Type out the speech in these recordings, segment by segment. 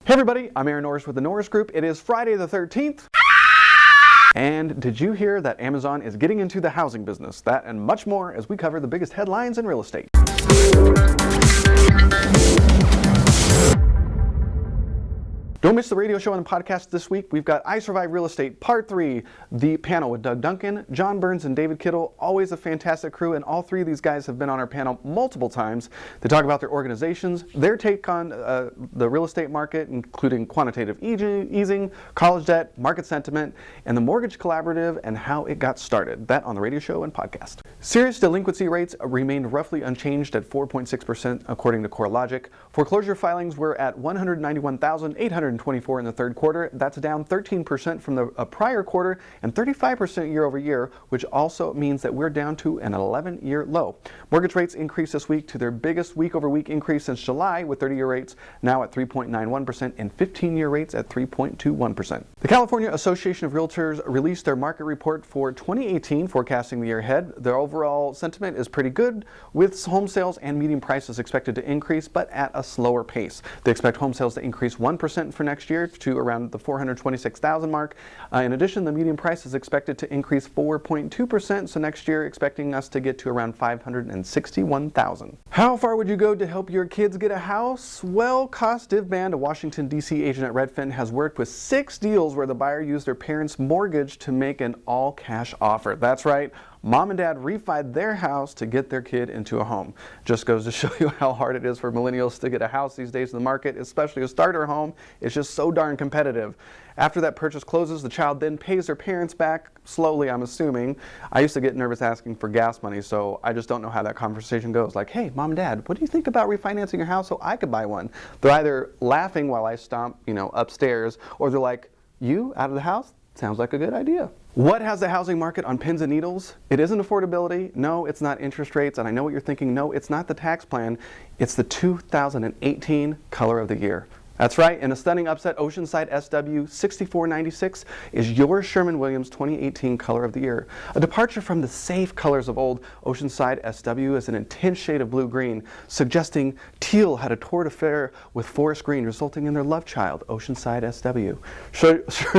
Hey everybody, I'm Norris with the Norris Group. It is Friday the 13th. And did you hear that Amazon is getting into the housing business? That and much more as we cover the biggest headlines in real estate. Don't miss the radio show and podcast this week. We've got I Survive Real Estate Part 3, the panel with Doug Duncan, John Burns, and David Kittle. Always a fantastic crew, and all three of these guys have been on our panel multiple times to talk about their organizations, their take on the real estate market, including quantitative easing, college debt, market sentiment, and the mortgage collaborative and how it got started. That on the radio show and podcast. Serious delinquency rates remained roughly unchanged at 4.6% according to CoreLogic. Foreclosure filings were at 191,824 in the third quarter. That's down 13% from the prior quarter and 35% year over year, which also means that we're down to an 11-year low. Mortgage rates increased this week to their biggest week-over-week increase since July, with 30-year rates now at 3.91% and 15-year rates at 3.21%. The California Association of Realtors released their market report for 2018, forecasting the year ahead. Their overall sentiment is pretty good, with home sales and median prices expected to increase, but at a slower pace. They expect home sales to increase 1% for next year to around the 426,000 mark. In addition, the median price is expected to increase 4.2%, so next year expecting us to get to around 561,000. How far would you go to help your kids get a house? Well, Cost Div Band, a Washington, D.C. agent at Redfin, has worked with 6 deals where the buyer used their parents' mortgage to make an all-cash offer. That's right. Mom and dad refied their house to get their kid into a home. Just goes to show you how hard it is for millennials to get a house these days in the market, especially a starter home. It's just so darn competitive. After that purchase closes, the child then pays their parents back slowly, I'm assuming. I used to get nervous asking for gas money, so I just don't know how that conversation goes. Like, hey, mom and dad, what do you think about refinancing your house so I could buy one? They're either laughing while I stomp, upstairs, or they're like, you out of the house? Sounds like a good idea. What has the housing market on pins and needles? It isn't affordability. No, it's not interest rates. And I know what you're thinking. No, it's not the tax plan. It's the 2018 color of the year. That's right, in a stunning upset, Oceanside SW 6496 is your Sherwin-Williams 2018 color of the year. A departure from the safe colors of old, Oceanside SW is an intense shade of blue-green, suggesting teal had a torrid affair with forest green, resulting in their love child, Oceanside SW.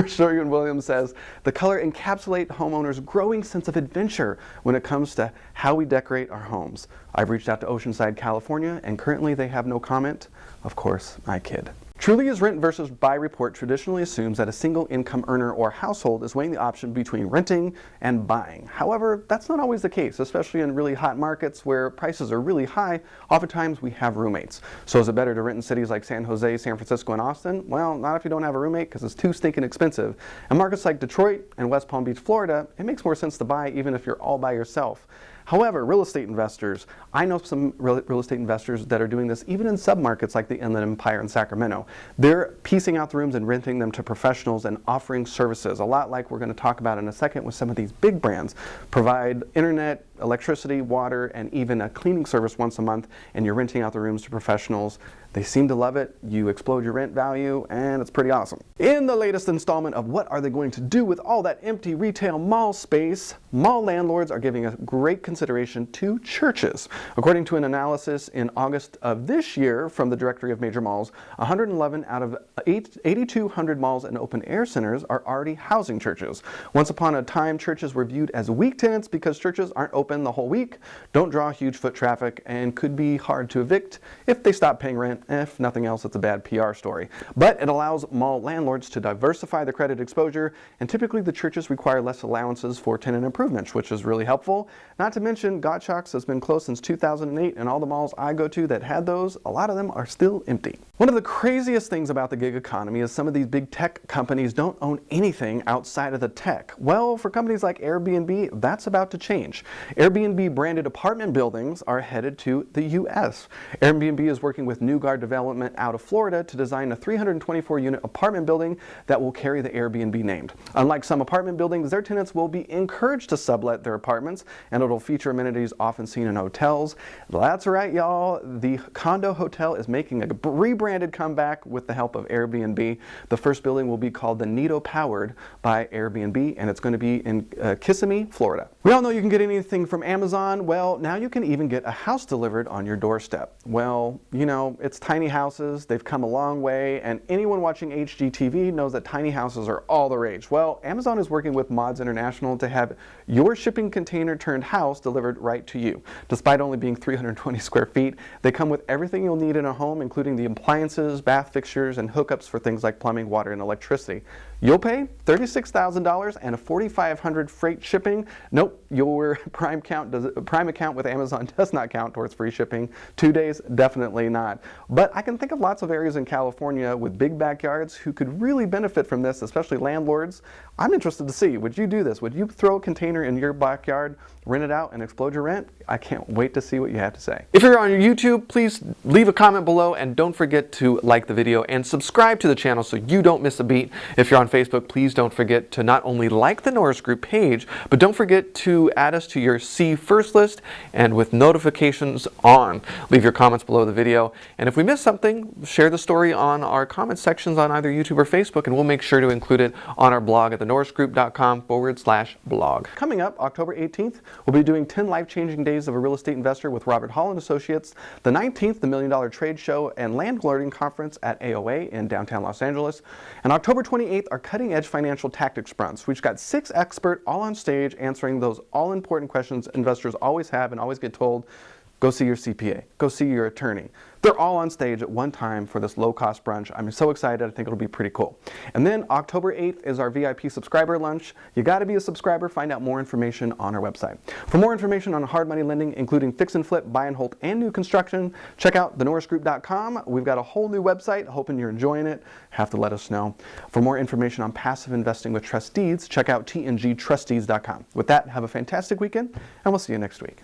Sherwin-Williams says, the color encapsulates homeowners' growing sense of adventure when it comes to how we decorate our homes. I've reached out to Oceanside, California, and currently they have no comment. Of course, I kid. Trulia's rent versus buy report traditionally assumes that a single income earner or household is weighing the option between renting and buying. However, that's not always the case, especially in really hot markets where prices are really high. Oftentimes we have roommates. So is it better to rent in cities like San Jose, San Francisco, and Austin? Well, not if you don't have a roommate, because it's too stinking expensive. In markets like Detroit and West Palm Beach, Florida, it makes more sense to buy even if you're all by yourself. However, real estate investors, I know some real estate investors that are doing this even in submarkets like the Inland Empire in Sacramento. They're piecing out the rooms and renting them to professionals and offering services, a lot like we're going to talk about in a second with some of these big brands. Provide internet, electricity, water, and even a cleaning service once a month, and you're renting out the rooms to professionals. They seem to love it. You explode your rent value, and it's pretty awesome. In the latest installment of What Are They Going to Do with All That Empty Retail Mall Space, mall landlords are giving a great consideration to churches. According to an analysis in August of this year from the Directory of Major Malls, 111 out of 8,200 malls and open-air centers are already housing churches. Once upon a time, churches were viewed as weak tenants because churches aren't open the whole week, don't draw huge foot traffic, and could be hard to evict if they stop paying rent. If nothing else, it's a bad PR story. But it allows mall landlords to diversify their credit exposure, and typically the churches require less allowances for tenant improvements, which is really helpful. Not to mention, Gottschalk's has been closed since 2008, and all the malls I go to that had those, a lot of them are still empty. One of the craziest things about the gig economy is some of these big tech companies don't own anything outside of the tech. Well, for companies like Airbnb, that's about to change. Airbnb branded apartment buildings are headed to the US. Airbnb is working with New Guard Development out of Florida to design a 324-unit apartment building that will carry the Airbnb named. Unlike some apartment buildings, their tenants will be encouraged to sublet their apartments, and it'll feature amenities often seen in hotels. That's right, y'all. The condo hotel is making a rebranded comeback with the help of Airbnb. The first building will be called the Nido Powered by Airbnb, and it's going to be in Kissimmee, Florida. We all know you can get anything Shipping from Amazon, well, now you can even get a house delivered on your doorstep. Well, you know, it's tiny houses, they've come a long way, and anyone watching HGTV knows that tiny houses are all the rage. Well, Amazon is working with Mods International to have your shipping container turned house delivered right to you. Despite only being 320 square feet, they come with everything you'll need in a home, including the appliances, bath fixtures, and hookups for things like plumbing, water, and electricity. You'll pay $36,000 and a $4,500 freight shipping. Nope, your Prime account with Amazon does not count towards free shipping. 2 days, definitely not. But I can think of lots of areas in California with big backyards who could really benefit from this, especially landlords. I'm interested to see, would you do this? Would you throw a container in your backyard, rent it out, and explode your rent? I can't wait to see what you have to say. If you're on YouTube, please leave a comment below and don't forget to like the video and subscribe to the channel so you don't miss a beat. If you're on Facebook, please don't forget to not only like the Norris Group page, but don't forget to add us to your See First list and with notifications on. Leave your comments below the video. And if we missed something, share the story on our comment sections on either YouTube or Facebook, and we'll make sure to include it on our blog at thenorrisgroup.com/blog. Coming up, October 18th, we'll be doing 10 life-changing days of a real estate investor with Robert Hall and Associates. The 19th, the $1 Million Trade Show and Landlording Conference at AOA in downtown Los Angeles. And October 28th, our cutting-edge financial tactics brunch. We've got 6 experts all on stage answering those all-important questions investors always have and always get told. Go see your CPA. Go see your attorney. They're all on stage at one time for this low-cost brunch. I'm so excited. I think it'll be pretty cool. And then October 8th is our VIP subscriber lunch. You got to be a subscriber. Find out more information on our website. For more information on hard money lending, including fix and flip, buy and hold, and new construction, check out thenorrisgroup.com. We've got a whole new website. Hoping you're enjoying it. Have to let us know. For more information on passive investing with trust deeds, check out tngtrustees.com. With that, have a fantastic weekend, and we'll see you next week.